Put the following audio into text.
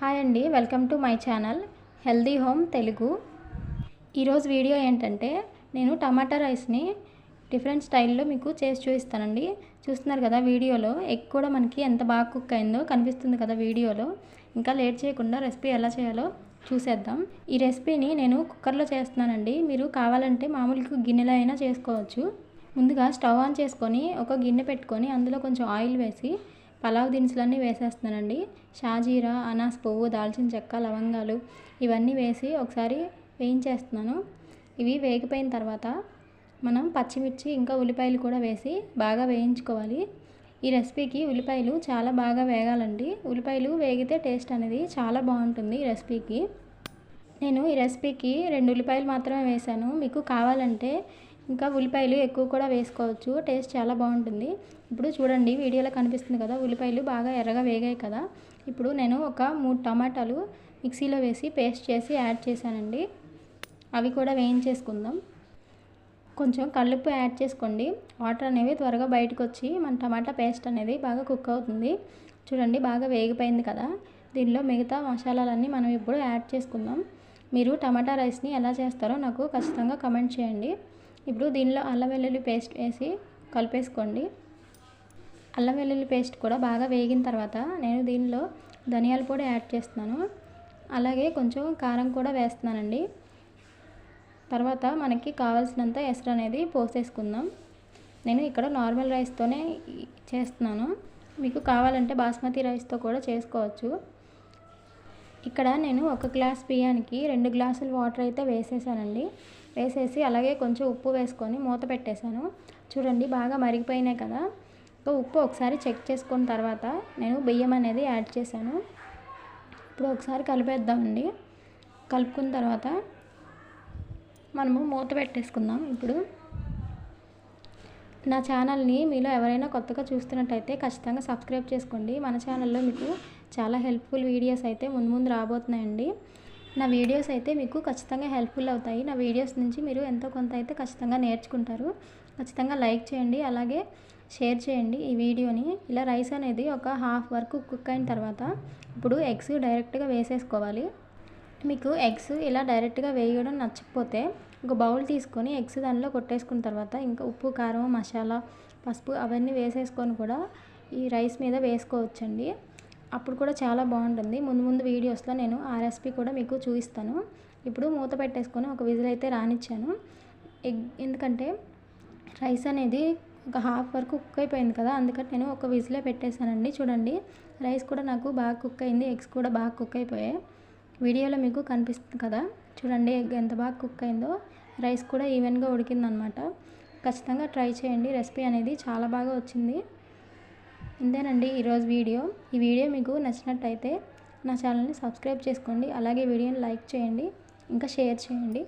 Hi అండి, welcome to my channel healthy home Telugu. ఈరోజు video ఏంటంటే నేను టమాటా రైస్ని డిఫరెంట్ స్టైల్లో మీకు చేసి చూపిస్తానండి. చూస్తున్నారు కదా వీడియోలో, ఎగ్ కూడా మనకి ఎంత బాగా కుక్ అయిందో కనిపిస్తుంది కదా వీడియోలో. ఇంకా లేట్ చేయకుండా రెసిపీ ఎలా చేయాలో చూసేద్దాం. ఈ రెసిపీని నేను కుక్కర్లో చేస్తున్నానండి. మీరు కావాలంటే మామూలుగా గిన్నెలో అయినా చేసుకోవచ్చు. ముందుగా స్టవ్ ఆన్ చేసుకొని ఒక గిన్నె పెట్టుకొని అందులో కొంచెం ఆయిల్ వేసి పలావ్ దినుసులన్నీ వేసేస్తున్నానండి. షాజీరా, అనాస్ పువ్వు, దాల్చిన చెక్క, లవంగాలు ఇవన్నీ వేసి ఒకసారి వేయించేస్తున్నాను. ఇవి వేగిపోయిన తర్వాత మనం పచ్చిమిర్చి ఇంకా ఉల్లిపాయలు కూడా వేసి బాగా వేయించుకోవాలి. ఈ రెసిపీకి ఉల్లిపాయలు చాలా బాగా వేగాలండి. ఉల్లిపాయలు వేగితే టేస్ట్ అనేది చాలా బాగుంటుంది ఈ రెసిపీకి. నేను ఈ రెసిపీకి 2 ఉల్లిపాయలు మాత్రమే వేశాను. మీకు కావాలంటే ఇంకా ఉల్లిపాయలు ఎక్కువ కూడా వేసుకోవచ్చు, టేస్ట్ చాలా బాగుంటుంది. ఇప్పుడు చూడండి వీడియోలో కనిపిస్తుంది కదా, ఉల్లిపాయలు బాగా ఎర్రగా వేగాయి కదా. ఇప్పుడు నేను ఒక 3 టమాటాలు మిక్సీలో వేసి పేస్ట్ చేసి యాడ్ చేశానండి. అవి కూడా వేయించేసుకుందాం. కొంచెం కల్లుప్పు యాడ్ చేసుకోండి. వాటర్ అనేవి త్వరగా బయటకు వచ్చి మన టమాటా పేస్ట్ అనేది బాగా కుక్ అవుతుంది. చూడండి బాగా వేగిపోయింది కదా. దీనిలో మిగతా మసాలాలన్నీ మనం ఇప్పుడు యాడ్ చేసుకుందాం. మీరు టమాటా రైస్ని ఎలా చేస్తారో నాకు ఖచ్చితంగా కమెంట్ చేయండి. ఇప్పుడు దీనిలో అల్లం వెల్లుల్లి పేస్ట్ వేసి కలిపేసుకోండి. అల్లం వెల్లుల్లి పేస్ట్ కూడా బాగా వేగిన తర్వాత నేను దీనిలో ధనియాల పొడి యాడ్ చేస్తున్నాను. అలాగే కొంచెం కారం కూడా వేస్తున్నానండి. తర్వాత మనకి కావాల్సినంత ఎసరు అనేది పోసేసుకుందాం. నేను ఇక్కడ నార్మల్ రైస్తోనే చేస్తున్నాను. మీకు కావాలంటే బాస్మతి రైస్తో కూడా చేసుకోవచ్చు. ఇక్కడ నేను 1 గ్లాస్ బియ్యానికి 2 గ్లాసుల వాటర్ అయితే వేసేసానండి. వేసేసి అలాగే కొంచెం ఉప్పు వేసుకొని మూత పెట్టేశాను. చూడండి బాగా మరిగిపోయినాయి కదా. ఉప్పు ఒకసారి చెక్ చేసుకున్న తర్వాత నేను బియ్యం అనేది యాడ్ చేశాను. ఇప్పుడు ఒకసారి కలిపేద్దామండి. కలుపుకున్న తర్వాత మనము మూత పెట్టేసుకుందాం. ఇప్పుడు నా ఛానల్ని మీలో ఎవరైనా కొత్తగా చూస్తున్నట్టయితే ఖచ్చితంగా సబ్స్క్రైబ్ చేసుకోండి. మన ఛానల్లో మీకు చాలా హెల్ప్ఫుల్ వీడియోస్ అయితే ముందు రాబోతున్నాయండి. నా వీడియోస్ అయితే మీకు ఖచ్చితంగా హెల్ప్ఫుల్ అవుతాయి. నా వీడియోస్ నుంచి మీరు ఎంతో కొంత అయితే ఖచ్చితంగా నేర్చుకుంటారు. ఖచ్చితంగా లైక్ చేయండి, అలాగే షేర్ చేయండి ఈ వీడియోని. ఇలా రైస్ అనేది ఒక హాఫ్ వరకు కుక్ అయిన తర్వాత ఇప్పుడు ఎగ్స్ డైరెక్ట్గా వేసేసుకోవాలి. మీకు ఎగ్స్ ఇలా డైరెక్ట్గా వేయడం నచ్చకపోతే ఒక బౌల్ తీసుకొని ఎగ్స్ దానిలో కొట్టేసుకున్న తర్వాత ఇంకా ఉప్పు, కారం, మసాలా, పసుపు అవన్నీ వేసేసుకొని కూడా ఈ రైస్ మీద వేసుకోవచ్చండి. అప్పుడు కూడా చాలా బాగుంటుంది. ముందు వీడియోస్లో నేను ఆ రెసిపీ కూడా మీకు చూపిస్తాను. ఇప్పుడు మూత పెట్టేసుకొని ఒక విజిల్ అయితే రానిచ్చాను. ఎందుకంటే రైస్ అనేది ఒక హాఫ్ వరకు కుక్ అయిపోయింది కదా, అందుకని నేను ఒక విజిలే పెట్టేశానండి. చూడండి రైస్ కూడా నాకు బాగా కుక్ అయింది, ఎగ్స్ కూడా బాగా కుక్ అయిపోయాయి. వీడియోలో మీకు కనిపిస్తుంది కదా, చూడండి ఎగ్ ఎంత బాగా కుక్ అయిందో, రైస్ కూడా ఈవెన్గా ఉడికిందనమాట. ఖచ్చితంగా ట్రై చేయండి, రెసిపీ అనేది చాలా బాగా వచ్చింది. ఇంతేనండి ఈరోజు వీడియో. ఈ వీడియో మీకు నచ్చినట్టయితే నా ఛానల్ని సబ్స్క్రైబ్ చేసుకోండి, అలాగే వీడియోని లైక్ చేయండి, ఇంకా షేర్ చేయండి.